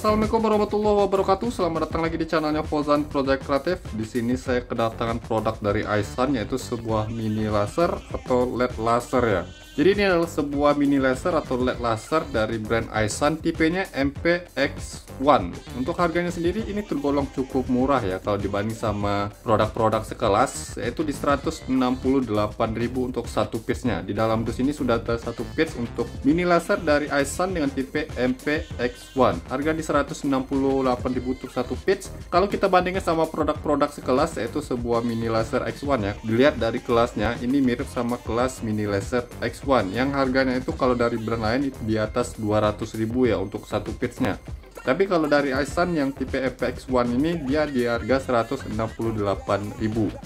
Assalamualaikum warahmatullahi wabarakatuh. Selamat datang lagi di channelnya Fauzan Project Kreatif. Di sini saya kedatangan produk dari Aisan, yaitu sebuah mini laser atau LED laser ya. Jadi ini adalah sebuah mini laser atau LED laser dari brand Aisan, tipenya MPX1. Untuk harganya sendiri ini tergolong cukup murah ya kalau dibanding sama produk-produk sekelas, yaitu di 168.000 untuk satu piece-nya. Di dalam dus ini sudah ada satu piece untuk mini laser dari Aisan dengan tipe MPX1. Harga di 168.000 untuk satu piece. Kalau kita bandingkan sama produk-produk sekelas, yaitu sebuah mini laser X1 ya. Dilihat dari kelasnya, ini mirip sama kelas mini laser X1 yang harganya itu kalau dari brand lain itu di atas 200.000 ya untuk satu piece-nya. Tapi kalau dari Aisan yang tipe MPX1 ini dia di harga 168.000.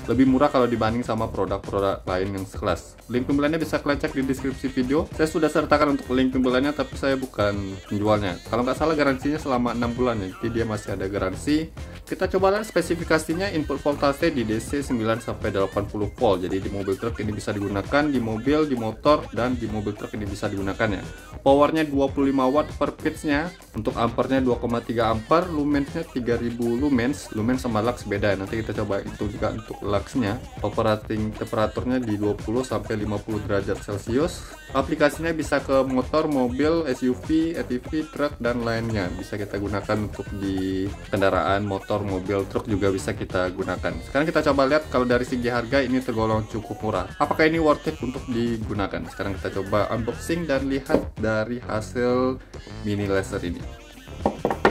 Lebih murah kalau dibanding sama produk-produk lain yang sekelas. Link pembeliannya bisa kalian cek di deskripsi video. Saya sudah sertakan untuk link pembeliannya, tapi saya bukan penjualnya. Kalau nggak salah garansinya selama 6 bulan ya, jadi dia masih ada garansi. Kita coba lihat spesifikasinya. Input voltase di DC 9-80 volt. Jadi di mobil truk ini bisa digunakan, di mobil, di motor, dan di mobil truk ini bisa digunakan ya. Powernya 25 watt per pitch-nya. Untuk ampernya 2,3 ampere, lumensnya 3000 lumens. Lumens sama lux beda. Nanti kita coba itu juga untuk luxnya. Operating temperaturnya di 20-50 derajat Celcius. Aplikasinya bisa ke motor, mobil, SUV, ATV, truk, dan lainnya. Bisa kita gunakan untuk di kendaraan, motor, mobil, truk juga bisa kita gunakan. Sekarang kita coba lihat kalau dari segi harga ini tergolong cukup murah. Apakah ini worth it untuk digunakan? Sekarang kita coba unboxing dan lihat dari hasil mini laser ini.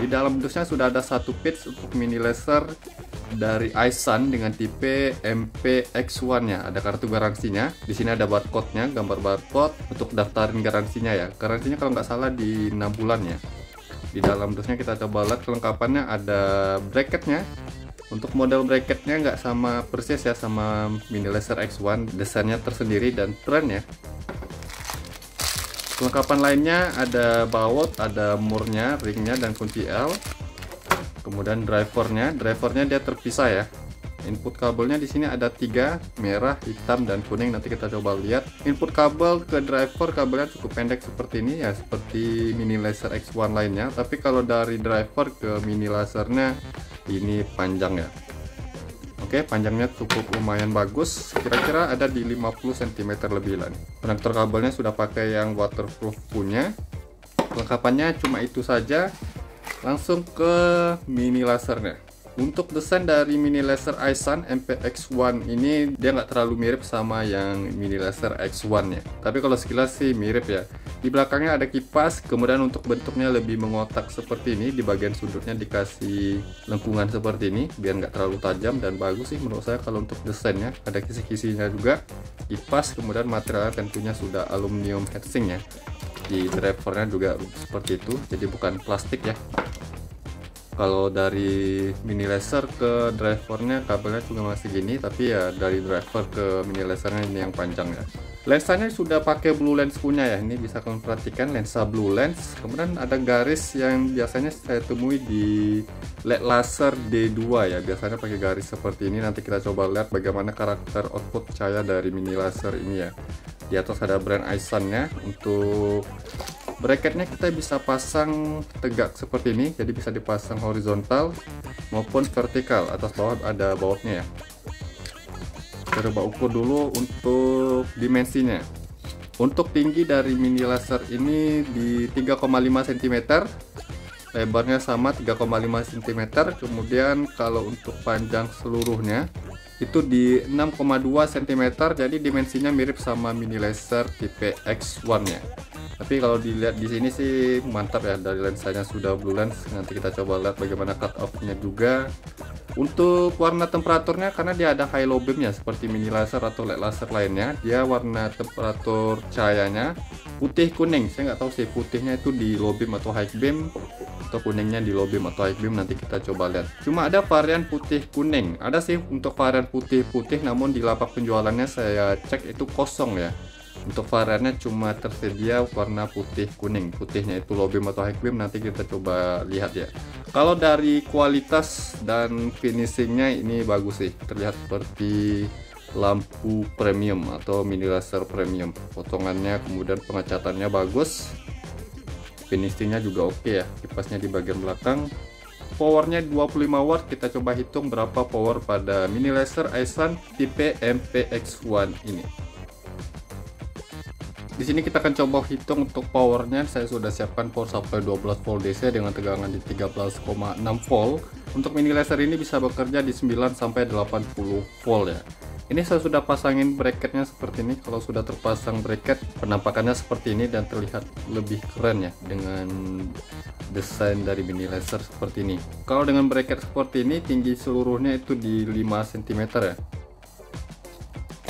Di dalam dusnya sudah ada satu piece untuk mini laser dari Aisan dengan tipe MPX1 nya. Ada kartu garansinya. Di sini ada barcode-nya, gambar barcode untuk daftarin garansinya ya. Garansinya kalau nggak salah di 6 bulan ya. Di dalam dusnya kita coba lihat kelengkapannya, ada bracketnya. Untuk model bracketnya nggak sama persis ya sama mini laser X1, desainnya tersendiri dan keren ya. Kelengkapan lainnya ada baut, ada murnya, ringnya, dan kunci L. Kemudian drivernya dia terpisah ya. Input kabelnya di sini ada 3, merah, hitam, dan kuning. Nanti kita coba lihat. Input kabel ke driver, kabelnya cukup pendek seperti ini ya, seperti mini laser X1 lainnya. Tapi kalau dari driver ke mini lasernya ini panjang ya. Oke, panjangnya cukup lumayan bagus, kira-kira ada di 50 cm lebih lah. Konektor kabelnya sudah pakai yang waterproof punya. Kelengkapannya cuma itu saja. Langsung ke mini lasernya. Untuk desain dari mini laser Aisan MPX1 ini dia nggak terlalu mirip sama yang mini laser X1 ya. Tapi kalau sekilas sih mirip ya. Di belakangnya ada kipas, kemudian untuk bentuknya lebih mengotak seperti ini. Di bagian sudutnya dikasih lengkungan seperti ini biar nggak terlalu tajam dan bagus sih menurut saya kalau untuk desainnya. Ada kisi-kisinya juga. Kipas, kemudian materialnya tentunya sudah aluminium heatsink ya. Di drivernya juga seperti itu, jadi bukan plastik ya. Kalau dari mini laser ke drivernya kabelnya juga masih gini, tapi ya dari driver ke mini lasernya ini yang panjang ya. Lensanya sudah pakai blue lens punya ya, ini bisa kalian perhatikan lensa blue lens. Kemudian ada garis yang biasanya saya temui di LED laser D2 ya, biasanya pakai garis seperti ini. Nanti kita coba lihat bagaimana karakter output cahaya dari mini laser ini ya. Di atas ada brand Aisan-nya. Untuk bracketnya kita bisa pasang tegak seperti ini, jadi bisa dipasang horizontal maupun vertikal. Atas bawah ada bautnya ya. Kita coba ukur dulu untuk dimensinya. Untuk tinggi dari mini laser ini di 3,5 cm, lebarnya sama 3,5 cm. Kemudian kalau untuk panjang seluruhnya itu di 6,2 cm, jadi dimensinya mirip sama mini laser tipe X1 nya. Tapi kalau dilihat di sini sih mantap ya, dari lensanya sudah blue lens. Nanti kita coba lihat bagaimana cut off-nya juga. Untuk warna temperaturnya, karena dia ada high low beam-nya seperti mini laser atau LED laser lainnya, dia warna temperatur cahayanya putih kuning. Saya nggak tahu sih putihnya itu di low beam atau high beam, atau kuningnya di low beam atau high beam. Nanti kita coba lihat. Cuma ada varian putih kuning, ada sih untuk varian putih-putih, namun di lapak penjualannya saya cek itu kosong ya. Untuk variannya cuma tersedia warna putih kuning, putihnya itu low beam atau high beam. Nanti kita coba lihat ya. Kalau dari kualitas dan finishingnya ini bagus sih, terlihat seperti lampu premium atau mini laser premium. Potongannya kemudian pengecatannya bagus. finishingnya juga oke ya, kipasnya di bagian belakang. Powernya 25 watt. Kita coba hitung berapa power pada mini laser Aisun tipe MPX1 ini. Di sini kita akan coba hitung untuk powernya. Saya sudah siapkan power supply 12 volt DC dengan tegangan di 13,6 volt. Untuk mini laser ini bisa bekerja di 9 sampai 80 volt ya. Ini saya sudah pasangin bracketnya seperti ini. Kalau sudah terpasang bracket, penampakannya seperti ini dan terlihat lebih keren ya dengan desain dari mini laser seperti ini. Kalau dengan bracket seperti ini, tinggi seluruhnya itu di 5 cm ya.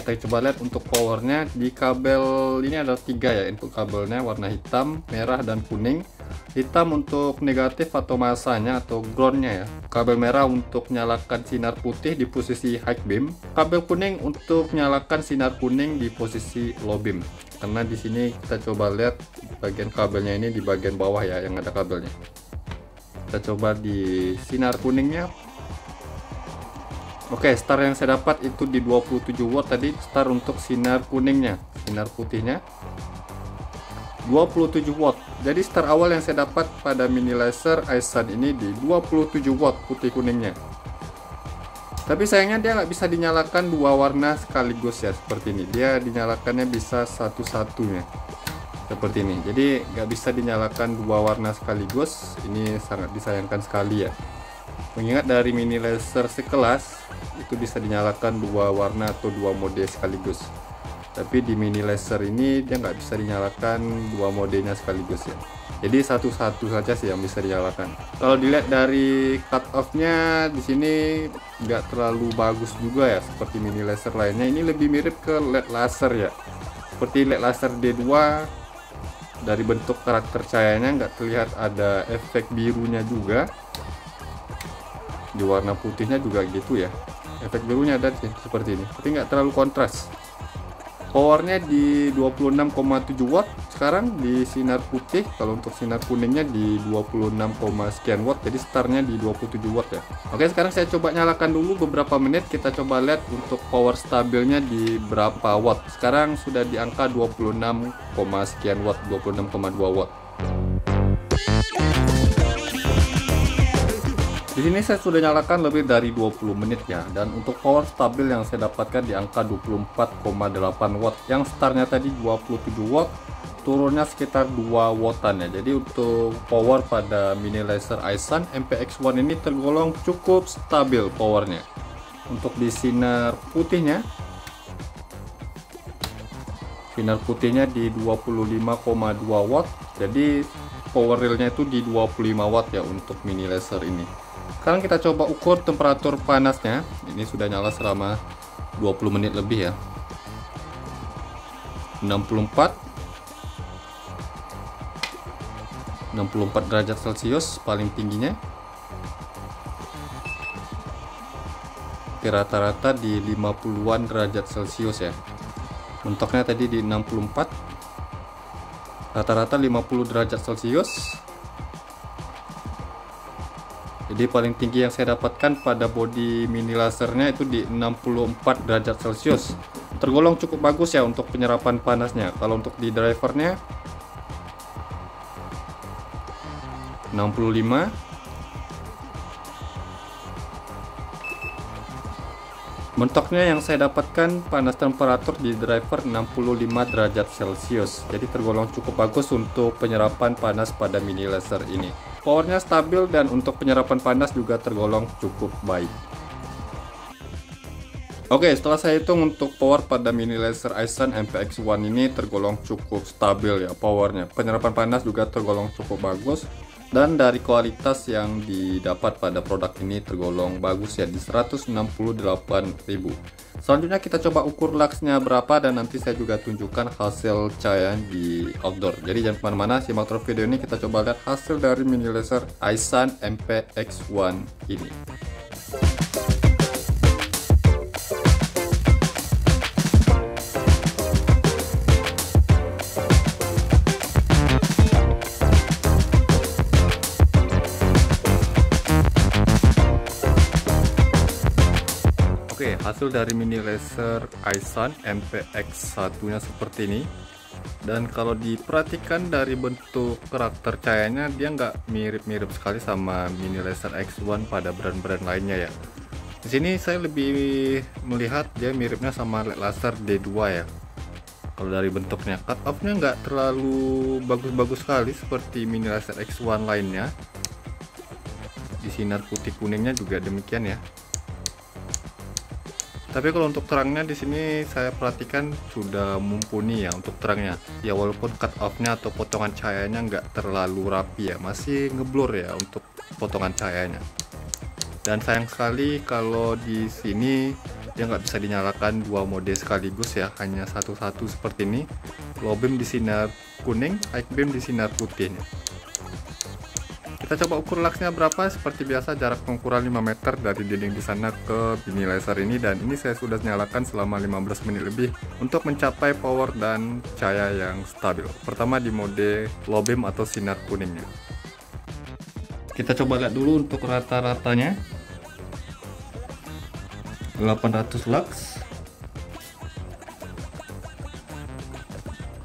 Kita coba lihat untuk powernya. Di kabel ini ada 3 ya input kabelnya, warna hitam, merah, dan kuning. Hitam untuk negatif atau masanya atau groundnya ya. Kabel merah untuk nyalakan sinar putih di posisi high beam. Kabel kuning untuk nyalakan sinar kuning di posisi low beam. Karena di sini kita coba lihat bagian kabelnya ini di bagian bawah ya yang ada kabelnya. Kita coba di sinar kuningnya. Oke, star yang saya dapat itu di 27 watt tadi, star untuk sinar kuningnya. Sinar putihnya 27 watt. Jadi star awal yang saya dapat pada mini laser Aisun ini di 27 watt putih kuningnya. Tapi sayangnya dia nggak bisa dinyalakan dua warna sekaligus ya, seperti ini. Dia dinyalakannya bisa satu-satunya seperti ini. Jadi nggak bisa dinyalakan dua warna sekaligus. Ini sangat disayangkan sekali ya. Mengingat dari mini laser sekelas itu bisa dinyalakan dua warna atau dua mode sekaligus. Tapi di mini laser ini dia nggak bisa dinyalakan dua modenya sekaligus ya. Jadi satu-satu saja sih yang bisa dinyalakan. Kalau dilihat dari cut off-nya di sini nggak terlalu bagus juga ya seperti mini laser lainnya. Ini lebih mirip ke LED laser ya. Seperti LED laser D2, dari bentuk karakter cahayanya nggak terlihat ada efek birunya juga. Di warna putihnya juga gitu ya. Efek birunya ada sih seperti ini, tapi nggak terlalu kontras. Powernya di 26,7 watt sekarang di sinar putih. Kalau untuk sinar kuningnya di 26, sekian watt. Jadi startnya di 27 watt ya. Oke, sekarang saya coba nyalakan dulu beberapa menit. Kita coba lihat untuk power stabilnya di berapa watt. Sekarang sudah di angka 26, sekian watt, 26,2 watt. Di sini saya sudah nyalakan lebih dari 20 menit ya, dan untuk power stabil yang saya dapatkan di angka 24,8 watt. Yang startnya tadi 27 watt, turunnya sekitar 2 wattan ya. Jadi untuk power pada mini laser Aisun MPX1 ini tergolong cukup stabil powernya. Untuk di sinar putihnya di 25,2 watt. Jadi power realnya itu di 25 watt ya untuk mini laser ini. Sekarang kita coba ukur temperatur panasnya. Ini sudah nyala selama 20 menit lebih ya. 64 derajat Celcius paling tingginya. Rata-rata di 50-an derajat Celcius ya. Mentoknya tadi di 64. Rata-rata 50 derajat Celcius. Jadi paling tinggi yang saya dapatkan pada body mini lasernya itu di 64 derajat Celcius. Tergolong cukup bagus ya untuk penyerapan panasnya. Kalau untuk di drivernya 65. Mentoknya yang saya dapatkan panas temperatur di driver 65 derajat Celcius. Jadi tergolong cukup bagus untuk penyerapan panas pada mini laser ini. Powernya stabil dan untuk penyerapan panas juga tergolong cukup baik. Oke, setelah saya hitung untuk power pada mini laser Aisun MPX1 ini tergolong cukup stabil ya powernya. Penyerapan panas juga tergolong cukup bagus. Dan dari kualitas yang didapat pada produk ini tergolong bagus ya, di 168.000. Selanjutnya kita coba ukur luxnya berapa dan nanti saya juga tunjukkan hasil cahaya di outdoor. Jadi jangan kemana-mana, simak terus video ini. Kita coba lihat hasil dari mini laser Aisun MPX1 ini. Oke, hasil dari mini laser Aisun MPX1 nya seperti ini. Dan kalau diperhatikan dari bentuk karakter cahayanya, dia nggak mirip-mirip sekali sama Mini Laser X1 pada brand-brand lainnya ya. Di sini saya lebih melihat dia miripnya sama LED laser D2 ya. Kalau dari bentuknya, cut off-nya nggak terlalu bagus-bagus sekali seperti Mini Laser X1 lainnya. Di sinar putih kuningnya juga demikian ya. Tapi kalau untuk terangnya di sini saya perhatikan sudah mumpuni ya untuk terangnya. Ya walaupun cut off-nya atau potongan cahayanya nggak terlalu rapi ya, masih ngeblur ya untuk potongan cahayanya. Dan sayang sekali kalau di sini dia nggak bisa dinyalakan dua mode sekaligus ya, hanya satu-satu seperti ini. Low beam di sinar kuning, high beam di sinar putih. Kita coba ukur luxnya berapa. Seperti biasa jarak pengukuran 5 meter dari dinding di sana ke Mini Laser ini, dan ini saya sudah nyalakan selama 15 menit lebih untuk mencapai power dan cahaya yang stabil. Pertama di mode low beam atau sinar kuningnya. Kita coba lihat dulu untuk rata-ratanya. 800 lux.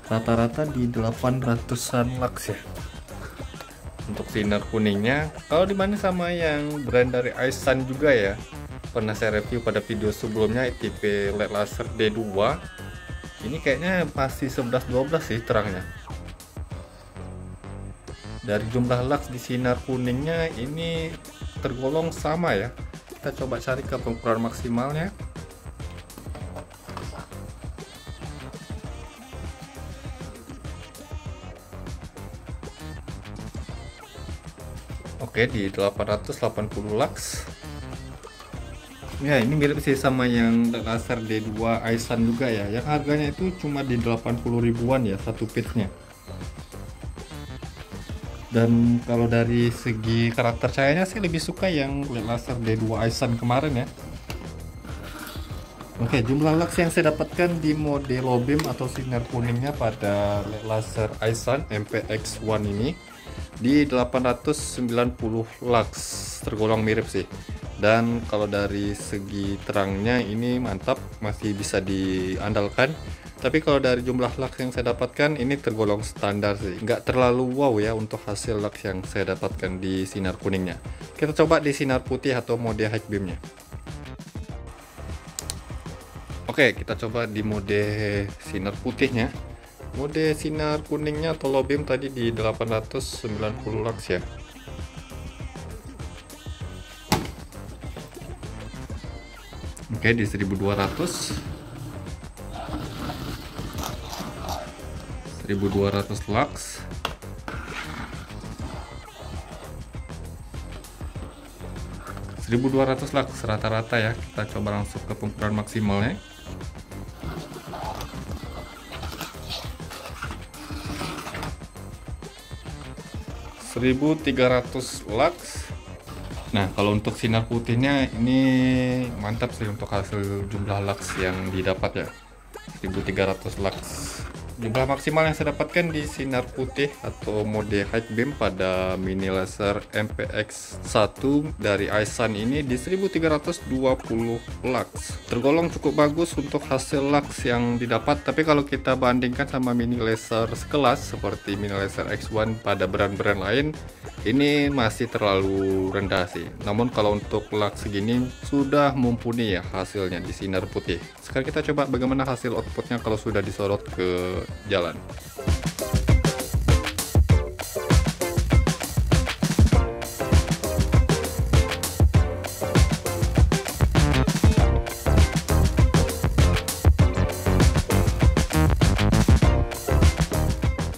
Rata-rata di 800-an lux ya. Untuk sinar kuningnya, kalau dibanding sama yang brand dari iSun juga ya, pernah saya review pada video sebelumnya, tipe LED laser D2, ini kayaknya masih 11-12 sih terangnya. Dari jumlah lux di sinar kuningnya ini tergolong sama ya. Kita coba cari ke pengukuran maksimalnya. Oke, di 880 lux. Ya, ini mirip sih sama yang laser D2 iSun juga ya. Yang harganya itu cuma di 80 ribuan ya satu piece-nya. Dan kalau dari segi karakter cahayanya sih lebih suka yang laser D2 iSun kemarin ya. Oke, jumlah lux yang saya dapatkan di mode low beam atau sinar kuningnya pada laser iSun MPX1 ini di 890 lux, tergolong mirip sih. Dan kalau dari segi terangnya ini mantap, masih bisa diandalkan. Tapi kalau dari jumlah lux yang saya dapatkan ini tergolong standar sih, nggak terlalu wow ya untuk hasil lux yang saya dapatkan di sinar kuningnya. Kita coba di sinar putih atau mode high beamnya. Oke, kita coba di mode sinar putihnya. Mode sinar kuningnya atau low beam tadi di 890 lux ya. Oke, di 1200 lux. Lux rata-rata ya. Kita coba langsung ke pengukuran maksimalnya. 1300 lux. Nah, kalau untuk sinar putihnya ini mantap sih untuk hasil jumlah lux yang didapat ya. 1300 lux. Jumlah maksimal yang saya dapatkan di sinar putih atau mode high beam pada Mini Laser MPX1 dari iSun ini di 1320 lux. Tergolong cukup bagus untuk hasil lux yang didapat, tapi kalau kita bandingkan sama Mini Laser sekelas seperti Mini Laser X1 pada brand-brand lain, ini masih terlalu rendah sih. Namun kalau untuk lux segini sudah mumpuni ya hasilnya di sinar putih. Sekarang kita coba bagaimana hasil outputnya kalau sudah disorot ke jalan.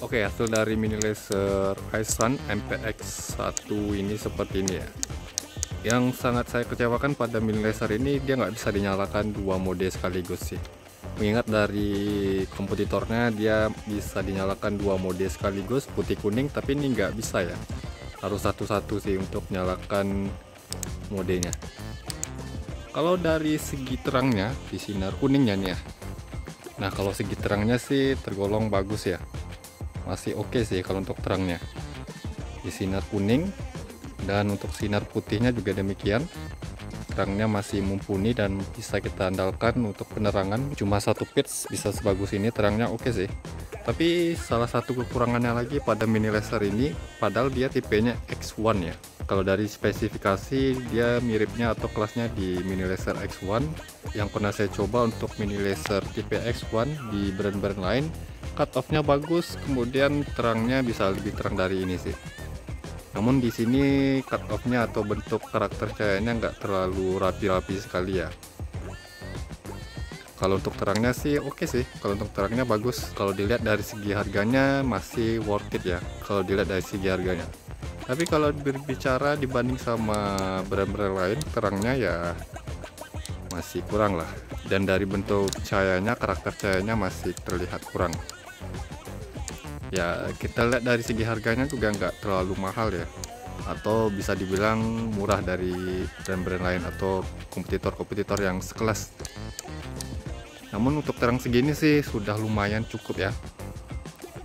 Oke, hasil dari Mini Laser iSun MPX1 ini seperti ini ya. Yang sangat saya kecewakan pada Mini Laser ini, dia nggak bisa dinyalakan dua mode sekaligus sih. Mengingat dari kompetitornya dia bisa dinyalakan dua mode sekaligus, putih kuning, tapi ini nggak bisa ya. Harus satu-satu sih untuk nyalakan modenya. Kalau dari segi terangnya di sinar kuningnya nih ya. Nah, kalau segi terangnya sih tergolong bagus ya. Masih oke sih kalau untuk terangnya di sinar kuning, dan untuk sinar putihnya juga demikian. Terangnya masih mumpuni dan bisa kita andalkan untuk penerangan. Cuma satu pitch bisa sebagus ini, terangnya oke sih. Tapi salah satu kekurangannya lagi pada mini laser ini, padahal dia tipenya X1 ya. Kalau dari spesifikasi dia miripnya atau kelasnya di mini laser X1. Yang pernah saya coba untuk mini laser tipe X1 di brand-brand lain, cut off-nya bagus, kemudian terangnya bisa lebih terang dari ini sih. Namun di sini cut off-nya atau bentuk karakter cahayanya nggak terlalu rapi-rapi sekali ya. Kalau untuk terangnya sih oke sih, kalau untuk terangnya bagus. Kalau dilihat dari segi harganya masih worth it ya, kalau dilihat dari segi harganya. Tapi kalau berbicara dibanding sama brand-brand lain, terangnya ya masih kurang lah. Dan dari bentuk cahayanya, karakter cahayanya masih terlihat kurang. Ya kita lihat dari segi harganya juga nggak terlalu mahal ya, atau bisa dibilang murah dari brand-brand lain atau kompetitor-kompetitor yang sekelas. Namun untuk terang segini sih sudah lumayan cukup ya,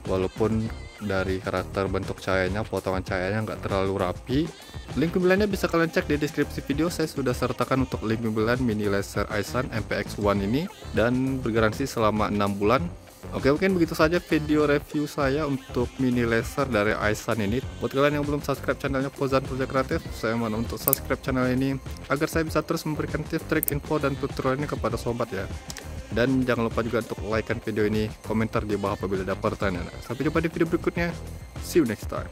walaupun dari karakter bentuk cahayanya, potongan cahayanya nggak terlalu rapi. Link pembeliannya bisa kalian cek di deskripsi video. Saya sudah sertakan untuk link pembelian mini laser iSun MPX1 ini dan bergaransi selama 6 bulan. Oke, mungkin begitu saja video review saya untuk mini laser dari iSun ini. Buat kalian yang belum subscribe channelnya Fauzan Project Kreatif, saya mohon untuk subscribe channel ini agar saya bisa terus memberikan tips, trik, info, dan tutorial ini kepada sobat ya. Dan jangan lupa juga untuk like video ini, komentar di bawah apabila ada pertanyaan. Sampai jumpa di video berikutnya. See you next time.